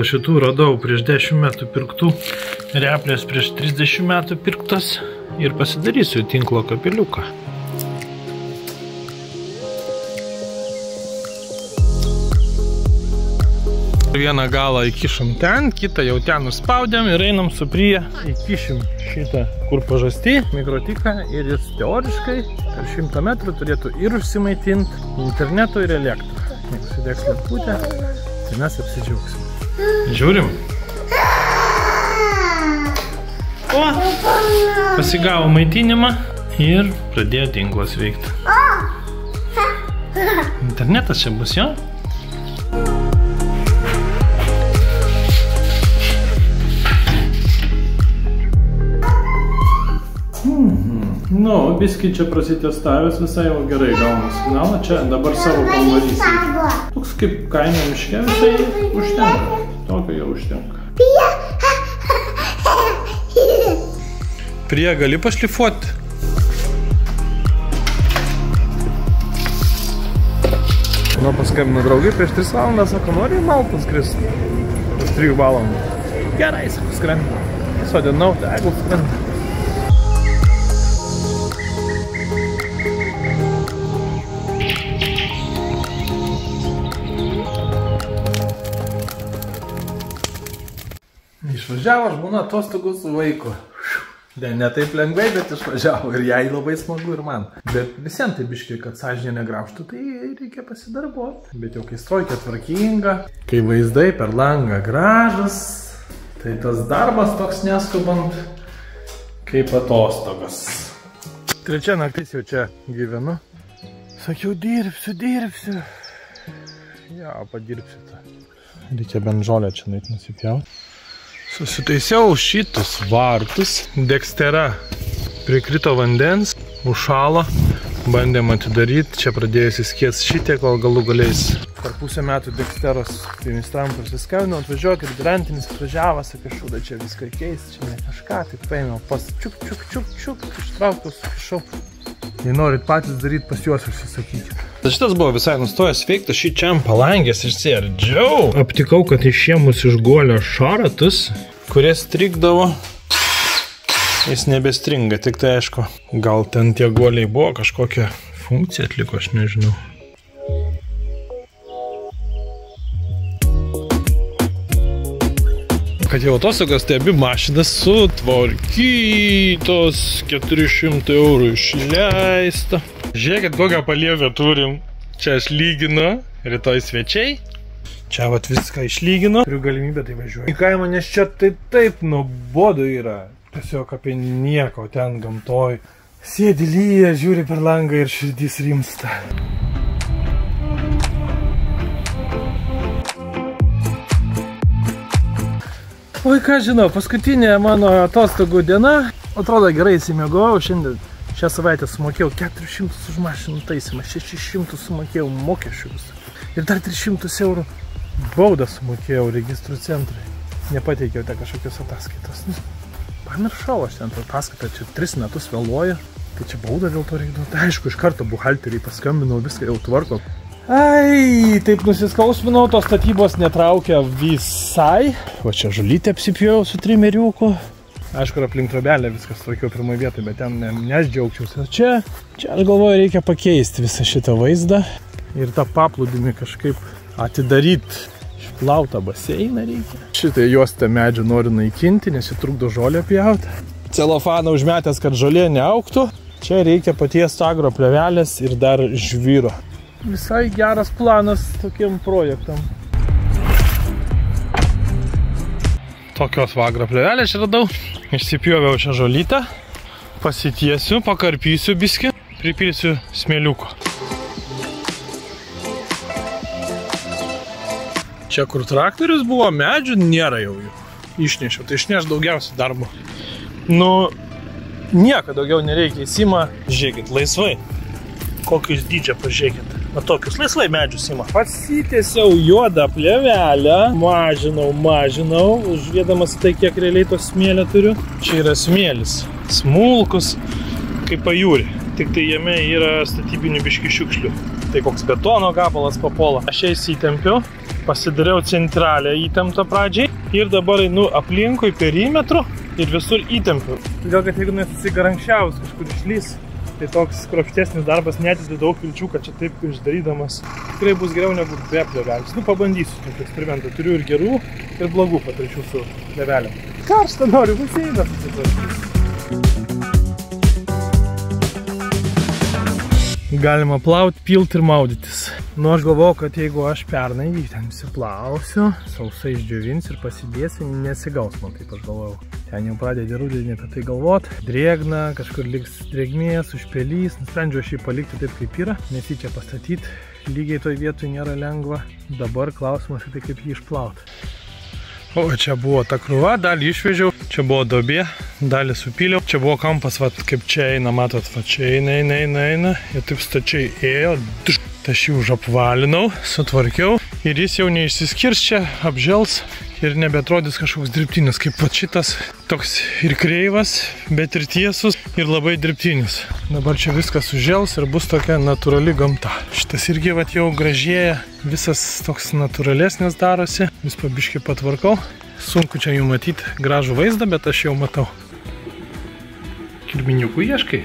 Šitų radau prieš 10 metų pirktų, replės prieš 30 metų pirktas ir pasidarysiu tinklo kapeliuką. Vieną galą įkišam ten, kitą jau ten nuspaudėm ir einam su Prija. Įkišim šitą, kur pažastį, mikrotiką ir jis teoriškai per 100 metrų turėtų ir užsimaitinti internetu ir elektrą. Jeigu sudegs lemputę, tai mes apsidžiaugsim. Žiūrim. O, pasigavo maitinimą ir pradėjo tinklas veikti. Internetas čia bus, jo? Nu, biskį čia prasitestavęs visai jau gerai gauna signalą. Čia dabar savo kambarys. Toks kaip kaimo miške visai užtenka. Tokio jau užtenka. Prija, gali pašlifuoti? Nu, paskambino draugai prieš 3 valandas, sako, nori į Maltą skristi. Prieš 3 valandų. Gerai, sako, skrenda. Sodinau, tegul skrenda. Išvažiavo žmona atostogų su vaiku. Ne taip lengvai, bet išvažiavo ir jai labai smagu ir man. Bet visiems tai biškiai, kad sąžinė negraužtų, tai reikia pasidarbuoti. Bet jau kai strojkė tvarkinga, kai vaizdai per langą gražus, tai tas darbas toks neskubant kaip atostogas. 3 naktis jau čia gyvenu. Sakiau, dirbsiu. Jo, padirbsiu tą. Reikia bent žolę čia nueit nusipjauti. Susitaisiau šitus vartus, Dekstera prikrito vandens, užšalo, bandėm atidaryti, čia pradėjusi skies šitiek, kol galų galiais. Per pusę metų Deksteros administravom prasiskambinau, atvažiuokit, garantinis atvažiavo, sakė, šūda čia viską keist, čia ne kažką, tai paėmiau pas čiuk, ištrauktus, kišau. Jei norit patys daryti, pas juos užsisakykit. Šitas buvo visai nustojęs veikti, šį čia palangės išsiardžiau. Aptikau, kad išėmus iš guolio šaratus, kurie strigdavo, jis nebestringa, tik tai aišku, gal ten tie guoliai buvo kažkokią funkciją atliko, aš nežinau. Kad jau atostogas, tai abi mašinas sutvarkytos, 400 eurų išleista. Žiūrėkit, kokią palievę turim. Čia aš lyginu, rytoj svečiai. Čia vat viską išlyginu. Turiu galimybę, tai važiuoju į kaimą, nes čia tai taip nuobodu yra. Tiesiog apie nieko ten gamtoj. Sėdi lyja, žiūri per langą ir širdis rimsta. Oi, ką žinau, paskutinė mano atostogų diena. Atrodo, gerai įsimiegojau. Šiandien šią savaitę sumokėjau 400 už mašinų taisymą, 600 sumokėjau mokesčių visą. Ir dar 300 eurų baudą sumokėjau registrų centrai. Nepateikiau ten kažkokios ataskaitos. Pamiršau aš ten tą ataskaitą, čia 3 metus vėluoju. Tai čia baudą dėl to reikdavo. Tai aišku, iš karto buhalteriai paskambinau, viską jau tvarko. Ai, taip nusiskausminau, tos statybos netraukia visai. Va čia žulytę apsipjojau su trimeriuku. Aišku, ir aplink trobelę viskas tvarkiau pirmoje vietoje, bet ten ne aš džiaugčiausi. Čia aš galvoju, reikia pakeisti visą šitą vaizdą. Ir tą paplūdimį kažkaip atidaryti. Išplautą baseiną reikia. Šitą juostą medžių noriu naikinti, nes jį trukdo žolę pjauti. Celofaną užmetęs, kad žolė neaugtų. Čia reikia paties agro plėvelės ir dar žvyro. Visai geras planas tokiem projektam. Tokios agro plėvelės čia radau. Išsipjoviau čia žolytę. Pasitiesiu, pakarpysiu biskį. Pripilsiu smėliuko. Čia kur traktorius buvo, medžių nėra jau jų. Išnešiau, tai išneš daugiausiai darbo. Nu, nieko daugiau nereikia, įsima, žiūrėkit, laisvai. Kokius dydžią pažiūrėkit. Va tokius laisvai medžius ima. Pasitiesiau juodą plėvelę. Mažinau, užvėdamas tai, kiek realiai to smėlio turiu. Čia yra smėlis. Smulkus, kaip pajūrį. Tik tai jame yra statybinių biškių šiukšlių. Tai koks betono gabalas papuola. Aš jas įtempiu. Pasidariau centralę įtemptą pradžiai ir dabar einu aplinkui perimetru ir visur įtempiu. Todėl, kad jeigu nesusigarančiavus kažkur išlys, tai toks kruopštesnis darbas netidė daug vilčių, kad čia taip išdarydamas tikrai bus geriau negu be plėvelės. Pabandysiu tokį eksperimentą. Turiu ir gerų, ir blogų patirčių su plėvelėm. Karštą noriu, baseiną susitvarkyti. Galima plauti, pilt ir maudytis. Nu, aš galvojau, kad jeigu aš pernai jį ten įsiplausiu, sausai išdžiovins ir pasidėsiu, nesigaus man, taip aš galvojau. Ten jau pradėdė rudenį apie tai galvot. Drėgna, kažkur liks drėgmės, užpelys. Nusprendžiau šį palikti taip, kaip yra, nes jį čia pastatyti. Lygiai toj vietoj nėra lengva. Dabar klausimas, tai kaip jį išplauti. O, čia buvo ta krūva, dalį išvežiau, čia buvo duobė, dalį supyliau. Čia buvo kampas, vat, kaip čia eina, matot, va, čia eina. Ir taip stačiai ėjo, aš jį užapvalinau, sutvarkiau. Ir jis jau neišsiskirs čia, apžels ir nebetrodys kažkoks dirbtinis, kaip va šitas. Toks ir kreivas, bet ir tiesus ir labai dirbtinis. Dabar čia viskas užžels ir bus tokia natūrali gamta. Šitas irgi vat jau gražėja, visas toks natūralesnis darosi. Vis pabiškai patvarkau. Sunku čia jų matyti gražų vaizdą, bet aš jau matau. Kirminiukų ieškai?